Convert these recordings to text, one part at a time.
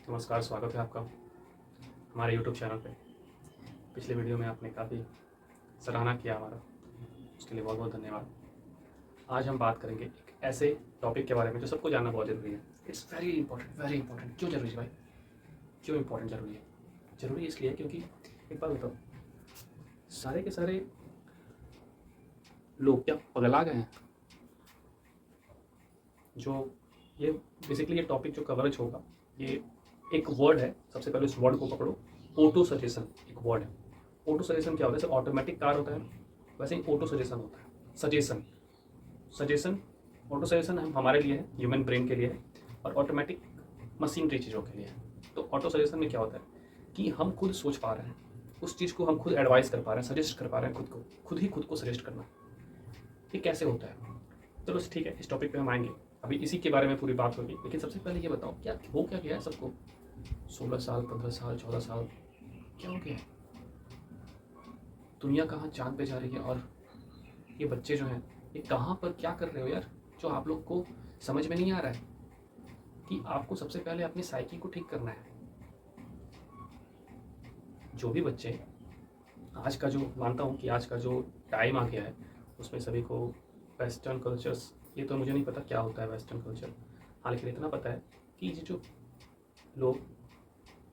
नमस्कार, स्वागत है आपका हमारे यूट्यूब चैनल पे। पिछले वीडियो में आपने काफ़ी सराहना किया हमारा, उसके लिए बहुत बहुत धन्यवाद। आज हम बात करेंगे एक ऐसे टॉपिक के बारे में जो सबको जानना बहुत ज़रूरी है। It's very important, very important. क्यों ज़रूरी है भाई? क्यों इंपॉर्टेंट ज़रूरी है? ज़रूरी इसलिए है क्योंकि एक बात बताओ, सारे के सारे लोग क्या पगला गए हैं? जो ये बेसिकली ये टॉपिक जो कवरेज होगा, ये एक वर्ड है। सबसे पहले इस वर्ड को पकड़ो, ऑटो सजेशन एक वर्ड है। ऑटो सजेशन क्या होता है? जैसे ऑटोमेटिक कार होता है, वैसे ही ऑटो सजेशन होता है। सजेशन सजेशन ऑटो सजेशन हम हमारे लिए है, ह्यूमन ब्रेन के लिए है, और ऑटोमेटिक मशीनरी चीज़ों के लिए है। तो ऑटो सजेशन में क्या होता है कि हम खुद सोच पा रहे हैं, उस चीज़ को हम खुद एडवाइस कर पा रहे हैं, सजेस्ट कर पा रहे हैं खुद को, खुद ही खुद को सजेस्ट करना। ये कैसे होता है? चलो ठीक है, इस टॉपिक पे हम आएंगे, अभी इसी के बारे में पूरी बात होगी। लेकिन सबसे पहले ये बताओ, क्या हो क्या गया है सबको? 16 साल, 15 साल, 14 साल, क्या हो गया है? दुनिया कहाँ चांद पे जा रही है, और ये बच्चे जो हैं ये कहाँ पर क्या कर रहे हो यार, जो आप लोग को समझ में नहीं आ रहा है कि आपको सबसे पहले अपनी साइकी को ठीक करना है। जो भी बच्चे, आज का जो मानता हूँ कि आज का जो टाइम आ गया है उसमें सभी को वेस्टर्न कल्चर्स, ये तो मुझे नहीं पता क्या होता है वेस्टर्न कल्चर, हाँ लेकिन इतना पता है कि ये जो लोग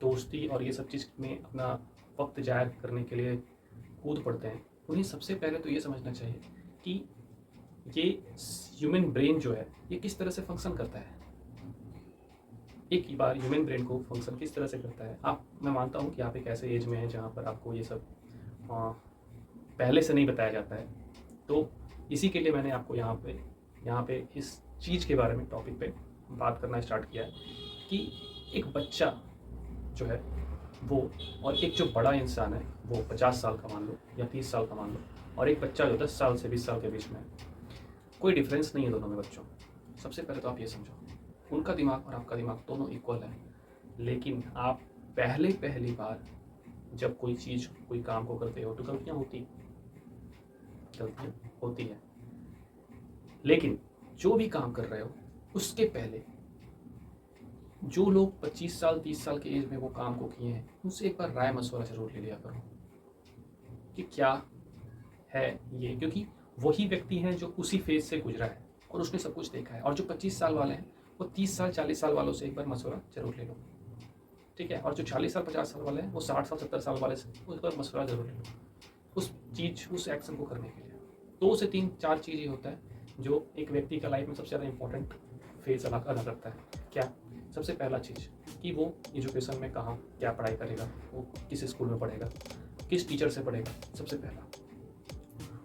दोस्ती और ये सब चीज़ में अपना वक्त जाया करने के लिए कूद पड़ते हैं, उन्हें सबसे पहले तो ये समझना चाहिए कि ये ह्यूमन ब्रेन जो है ये किस तरह से फंक्शन करता है। एक ही बार ह्यूमन ब्रेन को फंक्शन किस तरह से करता है, आप, मैं मानता हूँ कि आप एक ऐसे एज में हैं जहाँ पर आपको ये सब पहले से नहीं बताया जाता है। तो इसी के लिए मैंने आपको यहाँ पे इस चीज़ के बारे में, टॉपिक पे बात करना स्टार्ट किया है कि एक बच्चा जो है वो, और एक जो बड़ा इंसान है वो 50 साल का मान लो या 30 साल का मान लो, और एक बच्चा जो 10 साल से 20 साल के बीच में है, कोई डिफरेंस नहीं है दोनों में बच्चों। सबसे पहले तो आप ये समझो, उनका दिमाग और आपका दिमाग दोनों इक्वल है। लेकिन आप पहली बार जब कोई चीज़, कोई काम को करते हो तो गलतियाँ होती है। लेकिन जो भी काम कर रहे हो उसके पहले जो लोग 25 साल 30 साल के एज में वो काम को किए हैं, उनसे एक बार राय मशवरा जरूर ले लिया करो कि क्या है ये, क्योंकि वही व्यक्ति हैं जो उसी फेज से गुजरा है और उसने सब कुछ देखा है। और जो 25 साल वाले हैं वो 30 साल 40 साल वालों से एक बार मशवरा जरूर ले लो, ठीक है। और जो 40 साल 50 साल वाले हैं वो 60 साल 70 साल वाले से एक बार मशवरा जरूर ले लो उस चीज़, उस एक्शन को करने के लिए। 2 से 3 4 चीज़ ही होता है जो एक व्यक्ति का लाइफ में सबसे ज़्यादा इंपॉर्टेंट फेज अदा करता है। क्या? सबसे पहला चीज़ कि वो एजुकेशन में कहाँ क्या पढ़ाई करेगा, वो किस स्कूल में पढ़ेगा, किस टीचर से पढ़ेगा। सबसे पहला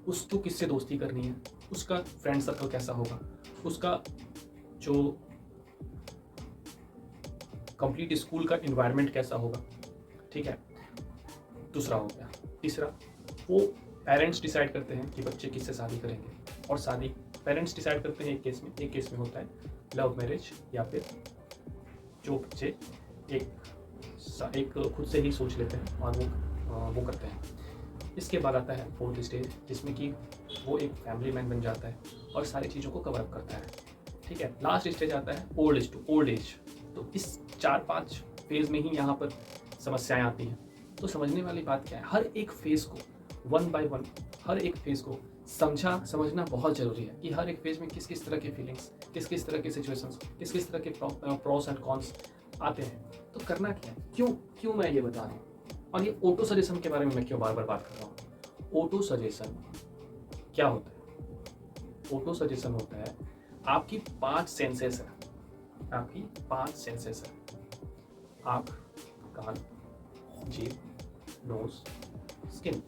उसको किससे दोस्ती करनी है, उसका फ्रेंड सर्कल कैसा होगा, उसका जो कंप्लीट स्कूल का इन्वायरमेंट कैसा होगा, ठीक है। दूसरा हो गया। तीसरा, वो पेरेंट्स डिसाइड करते हैं कि बच्चे किससे शादी करेंगे, और शादी पेरेंट्स डिसाइड करते हैं एक केस में होता है लव मैरिज, या फिर जो बच्चे एक खुद से ही सोच लेते हैं और वो करते हैं। इसके बाद आता है फोर्थ स्टेज, जिसमें कि वो एक फैमिली मैन बन जाता है और सारी चीज़ों को कवर अप करता है, ठीक है। लास्ट स्टेज आता है ओल्ड एज। तो इस 4-5 फेज़ में ही यहाँ पर समस्याएं आती हैं। तो समझने वाली बात क्या है, हर एक फेज़ को वन बाय वन, हर एक फेज़ को समझना बहुत ज़रूरी है कि हर एक फेज़ में किस किस तरह के फीलिंग्स, किस किस तरह के सिचुएशंस, किस किस तरह के प्रोस एंड कॉन्स आते हैं। तो करना क्या है, क्यों मैं ये बता रहा हूँ, और ये ऑटो सजेशन के बारे में मैं क्यों बार बार बात कर रहा हूँ। ऑटो सजेशन क्या होता है? ऑटो सजेशन होता है आपकी 5 सेंसेस है, आपकी 5 सेंसेस है, आँख, कान, जीभ, नोज, स्किन।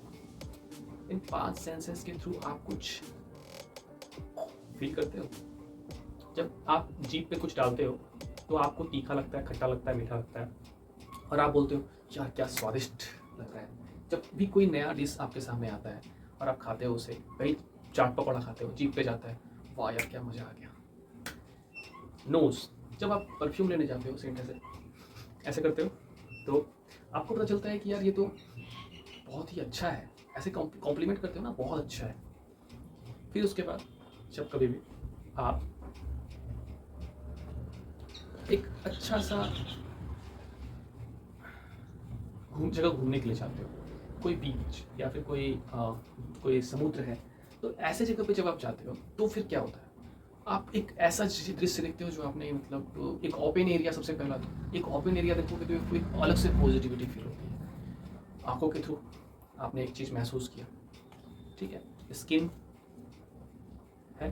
इन 5 सेंसेस के थ्रू आप कुछ फील करते हो। जब आप जीभ पे कुछ डालते हो तो आपको तीखा लगता है, खट्टा लगता है, मीठा लगता है, और आप बोलते हो यार क्या स्वादिष्ट लग रहा है। जब भी कोई नया डिश आपके सामने आता है और आप खाते हो उसे, कहीं चाट पकौड़ा खाते हो, जीभ पे जाता है, वाह यार क्या मज़ा आ गया। नोज़, जब आप परफ्यूम लेने जाते हो, सेंट ऐसे करते हो, तो आपको पता चलता है कि यार ये तो बहुत ही अच्छा है, ऐसे कॉम्प्लीमेंट करते हो ना, बहुत अच्छा है। फिर उसके बाद जब कभी भी आप एक अच्छा सा जगह घूमने के लिए जाते हो, कोई बीच या फिर कोई समुद्र है, तो ऐसे जगह पे जब आप जाते हो तो फिर क्या होता है, आप एक ऐसा दृश्य देखते हो जो आपने मतलब एक ओपन एरिया, सबसे पहला तो एक ओपन एरिया देखोगे तो एक अलग से पॉजिटिविटी फील होती है। आंखों के थ्रू आपने एक चीज़ महसूस किया, ठीक है, स्किन है,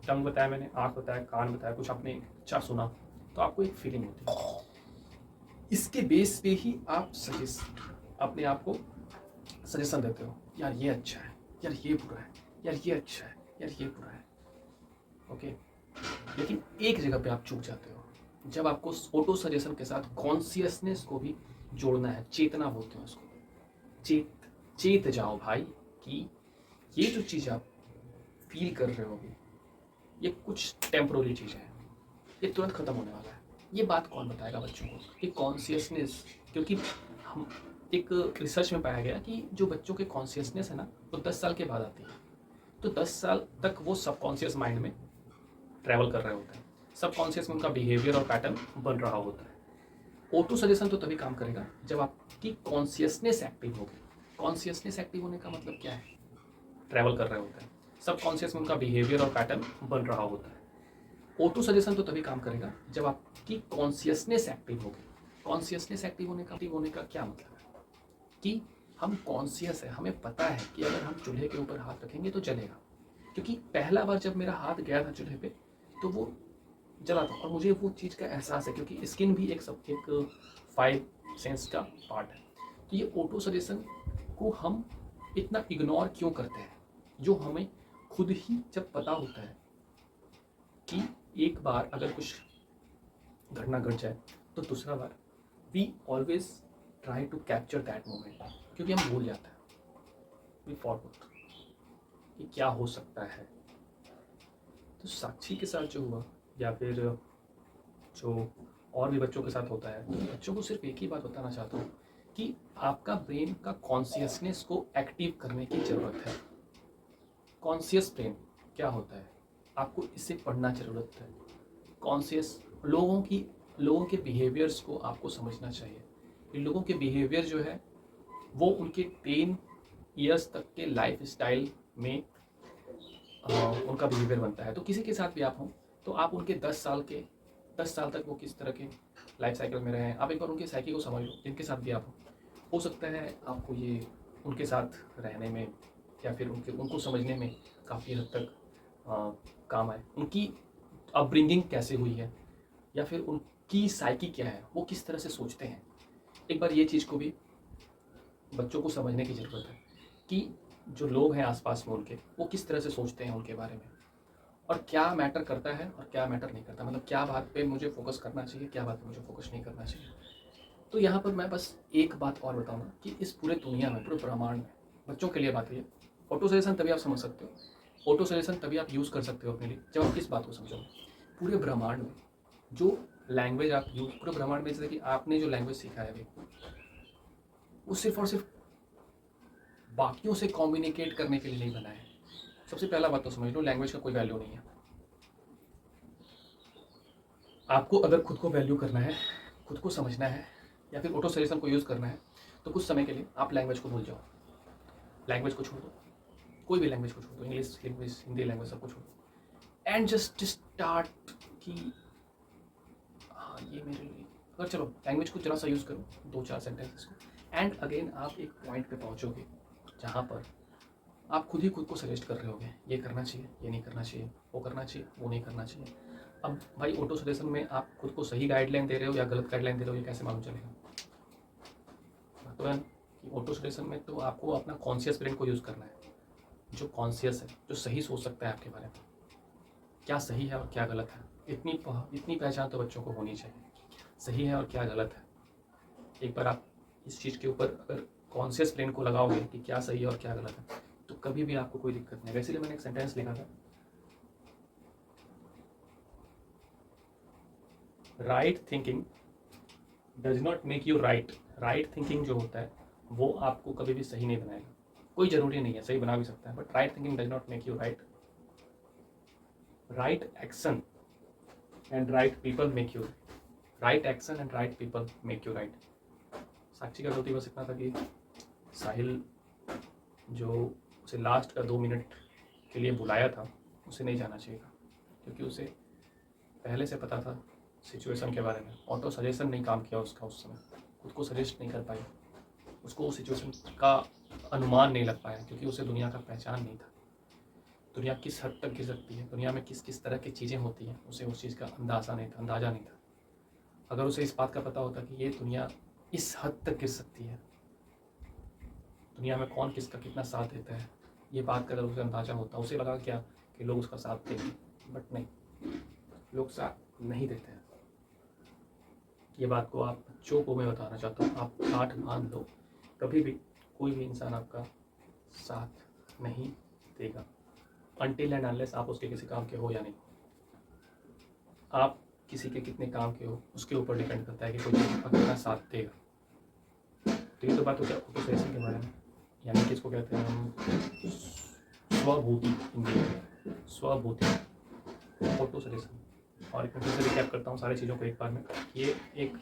टंग बताया मैंने, आँख बताया, कान बताया, कुछ आपने अच्छा सुना, तो आपको एक फीलिंग होती है। इसके बेस पे ही आप अपने आप को सजेशन देते हो, यार ये अच्छा है, यार ये बुरा है, यार ये अच्छा है, यार ये बुरा है। ओके, लेकिन एक जगह पे आप चूक जाते हो, जब आपको ऑटो सजेशन के साथ कॉन्सियसनेस को भी जोड़ना है, चेतना बोलते हैं उसको। चेत जाओ भाई कि ये जो चीज़ आप फील कर रहे होगे ये कुछ टेम्पोररी चीज़ है, ये तुरंत खत्म होने वाला है। ये बात कौन बताएगा बच्चों को कि कॉन्सियसनेस, क्योंकि हम एक रिसर्च में पाया गया कि जो बच्चों के कॉन्सियसनेस है ना वो 10 साल के बाद आती है, तो 10 साल तक वो सबकॉन्शियस माइंड में ट्रैवल कर रहे होते हैं, सबकॉन्शियस में उनका बिहेवियर और पैटर्न बन रहा होता है। ऑटो सजेशन तो तभी काम करेगा जब आपकी कॉन्सियसनेस एक्टिव होगी। कॉन्सियसनेस एक्टिव होने का मतलब क्या है, ट्रैवल कर रहे होते हैं, सबकॉन्शियस में उनका बिहेवियर और पैटर्न बन रहा होता है। ऑटो सजेशन तो तभी काम करेगा जब आपकी कॉन्सियसनेस एक्टिव होगी। कॉन्सियसनेस एक्टिव होने का क्या मतलब है कि हम कॉन्सियस है, हमें पता है कि अगर हम चूल्हे के ऊपर हाथ रखेंगे तो जलेगा, क्योंकि पहला बार जब मेरा हाथ गया था चूल्हे पे तो वो जला था और मुझे वो चीज़ का एहसास है, क्योंकि स्किन भी एक 5 सेंस का पार्ट है। तो ये ऑटो सजेशन को हम इतना इग्नोर क्यों करते हैं, जो हमें खुद ही जब पता होता है कि एक बार अगर कुछ घटना घट जाए तो दूसरा बार we always try to capture that moment, क्योंकि हम भूल जाते हैं, वी फॉरगॉट कि क्या हो सकता है। तो साक्षी के साथ जो हुआ या फिर जो और भी बच्चों के साथ होता है, तो बच्चों को सिर्फ एक ही बात बताना चाहता हूँ कि आपका ब्रेन का कॉन्सियसनेस को एक्टिव करने की ज़रूरत है। कॉन्सियस ब्रेन क्या होता है, आपको इसे पढ़ना ज़रूरत है। कॉन्सियस लोगों के बिहेवियर्स को आपको समझना चाहिए। इन लोगों के बिहेवियर जो है वो उनके 10 ईयर्स तक के लाइफ स्टाइल में उनका बिहेवियर बनता है। तो किसी के साथ भी आप हों तो आप उनके 10 साल तक वो किस तरह के लाइफ साइकिल में रहे हैं, आप एक बार उनके साइकिल को समझ लो, जिनके साथ भी आप हो सकता है आपको ये उनके साथ रहने में या फिर उनको समझने में काफ़ी हद तक काम आए। उनकी अपब्रिंगिंग कैसे हुई है या फिर उनकी साइकी क्या है, वो किस तरह से सोचते हैं, एक बार ये चीज़ को भी बच्चों को समझने की ज़रूरत है कि जो लोग हैं आसपास में उनके, वो किस तरह से सोचते हैं उनके बारे में, और क्या मैटर करता है और क्या मैटर नहीं करता, मतलब क्या बात पे मुझे फोकस करना चाहिए, क्या बात पे मुझे फोकस नहीं करना चाहिए। तो यहाँ पर मैं बस एक बात और बताऊँगा कि इस पूरे दुनिया में, पूरे ब्रह्मांड में बच्चों के लिए बात है, ऑटो सजेशन तभी आप समझ सकते हो, ऑटो सजेशन तभी आप यूज़ कर सकते हो अपने लिए जब आप किस बात को समझोगे। पूरे ब्रह्मांड में जो लैंग्वेज आप यूज, पूरे ब्रह्मांड में जैसे कि आपने जो लैंग्वेज सीखा है अभी, वो सिर्फ और सिर्फ बाकियों से कम्युनिकेट करने के लिए नहीं बना है। सबसे पहला बात तो समझ लो, लैंग्वेज का कोई वैल्यू नहीं है। आपको अगर खुद को वैल्यू करना है, खुद को समझना है या फिर ऑटो सजेशन को यूज़ करना है तो कुछ समय के लिए आप लैंग्वेज को भूल जाओ, लैंग्वेज को छोड़ दो, कोई भी लैंग्वेज को छोड़ दो, इंग्लिश लैंग्वेज, हिंदी लैंग्वेज, सबको छोड़ दो एंड जस्ट स्टार्ट कि हाँ ये मेरे लिए, अगर चलो लैंग्वेज को जरा सा यूज़ करो 2-4 सेंटेंसेस को, एंड अगेन आप एक पॉइंट पे पहुँचोगे जहाँ पर आप खुद ही खुद को सजेस्ट कर रहे होगे, ये करना चाहिए, ये नहीं करना चाहिए, वो करना चाहिए, वो नहीं करना चाहिए। अब भाई ऑटो सजेशन में आप खुद को सही गाइडलाइन दे रहे हो या गलत गाइडलाइन दे रहे हो, ये कैसे मालूम चलेगा। मतलब कि ऑटो सजेशन में तो आपको अपना कॉन्शियस ब्रेन को यूज़ करना है, जो कॉन्शियस है, जो सही सोच सकता है आपके बारे में, क्या सही है और क्या गलत है। इतनी पहचान तो बच्चों को होनी चाहिए, सही है और क्या गलत है। एक बार आप इस चीज़ के ऊपर अगर कॉन्शियस ब्रेन को लगाओगे कि क्या सही है और क्या गलत है, तो कभी भी आपको कोई दिक्कत नहीं है। वैसे मैंने एक सेंटेंस लिखा था, right thinking does not make you right. Right thinking जो होता है वो आपको कभी भी सही नहीं बनाएगा, कोई ज़रूरी नहीं है, सही बना भी सकता है, but right thinking does not make you right. Right action and right people make you right action and right people make you right. Sakshi का गलती बस इतना था कि साहिल जो उसे लास्ट का 2 मिनट के लिए बुलाया था उसे नहीं जाना चाहिए था, क्योंकि उसे पहले से पता था सिचुएशन के बारे में। ऑटो सजेशन नहीं काम किया उसका, उस समय खुद को सजेस्ट नहीं कर पाई, उसको उस सिचुएशन का अनुमान नहीं लग पाया, क्योंकि उसे दुनिया का पहचान नहीं था। दुनिया किस हद तक गिर सकती है, दुनिया में किस किस तरह की चीज़ें होती हैं, उसे उस चीज़ का अंदाज़ा नहीं था। अगर उसे इस बात का पता होता कि ये दुनिया इस हद तक गिर सकती है, दुनिया में कौन किसका कितना साथ देता है, ये बात का अगर उसे अंदाज़ा होता, उसे लगा क्या कि लोग उसका साथ देंगे, बट नहीं, लोग साथ नहीं देते हैं। ये बात को आप बच्चों को मैं बताना चाहता हूँ, आप गांठ बांध लो, कभी भी कोई भी इंसान आपका साथ नहीं देगा, अनटिल एंड अनलेस आप उसके किसी काम के हो या नहीं। आप किसी के कितने काम के हो उसके ऊपर डिपेंड करता है कि कोई आपका कितना साथ देगा। तो ये तो बात हो गया ऑटो सजेशन के बारे में, यानी कि इसको कहते हैं हम स्वभूति, हिंदी में स्वभूति, ऑटो सजेशन। और एक फिर से रिकैप करता हूँ सारी चीज़ों को एक बार में। ये एक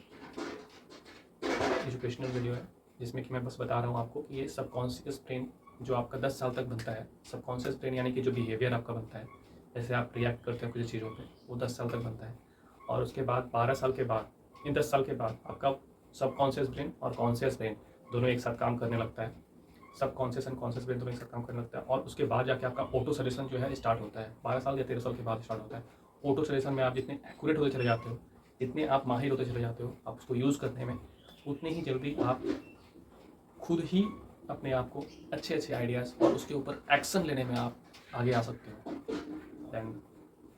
एजुकेशनल वीडियो है जिसमें कि मैं बस बता रहा हूँ आपको कि ये सबकॉन्शियस ब्रेन जो आपका 10 साल तक बनता है, सबकॉन्शियस ब्रेन यानी कि जो बिहेवियर आपका बनता है, जैसे आप रिएक्ट करते हैं कुछ चीज़ों पे, वो 10 साल तक बनता है। और उसके बाद 12 साल के बाद, इन 10 साल के बाद आपका सबकॉन्शियस ब्रेन और कॉन्शियस ब्रेन दोनों एक साथ काम करने लगता है। सबकॉन्शियस एंड कॉन्शियस ब्रेन दोनों एक साथ काम करने लगता है, और उसके बाद जाके आपका ऑटो सजेशन जो है स्टार्ट होता है। 12 साल या 13 साल के बाद स्टार्ट होता है। ऑटो सजेशन में आप जितने एक्यूरेट होते चले जाते हो, जितने आप माहिर होते चले जाते हो आप उसको यूज़ करने में, उतनी ही जल्दी आप खुद ही अपने आप को अच्छे अच्छे आइडियाज़ और उसके ऊपर एक्शन लेने में आप आगे आ सकते हो। दैन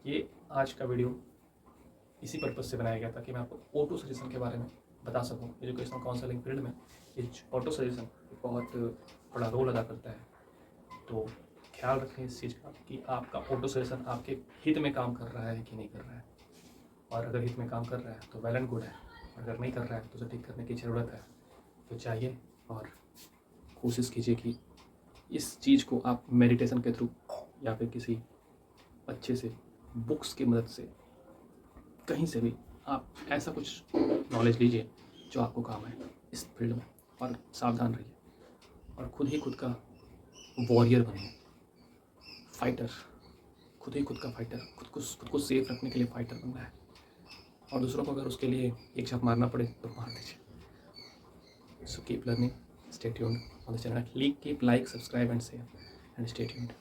ये आज का वीडियो इसी पर्पज़ से बनाया गया था कि मैं आपको ऑटो सजेशन के बारे में बता सकूं। एजुकेशनल काउंसलिंग फील्ड में ऑटो सजेशन बहुत बड़ा रोल अदा करता है। तो ख्याल रखें इस चीज़ का कि आपका ऑटो सजेशन आपके हित में काम कर रहा है कि नहीं कर रहा है, और अगर हित में काम कर रहा है तो वेल एंड गुड है, अगर नहीं कर रहा है तो उसे ठीक करने की ज़रूरत है। तो चाहिए और कोशिश कीजिए कि इस चीज़ को आप मेडिटेशन के थ्रू या फिर किसी अच्छे से बुक्स की मदद से, कहीं से भी आप ऐसा कुछ नॉलेज लीजिए जो आपको काम है इस फील्ड में, और सावधान रहिए और खुद ही खुद का वॉरियर बनिए, फाइटर, खुद ही खुद का फाइटर, खुद को सेफ रखने के लिए फाइटर बनना है, और दूसरों को अगर उसके लिए एक छाप मारना पड़े तो मार दीजिए। So keep learning, stay tuned on the channel. Keep like, subscribe and share, and stay tuned.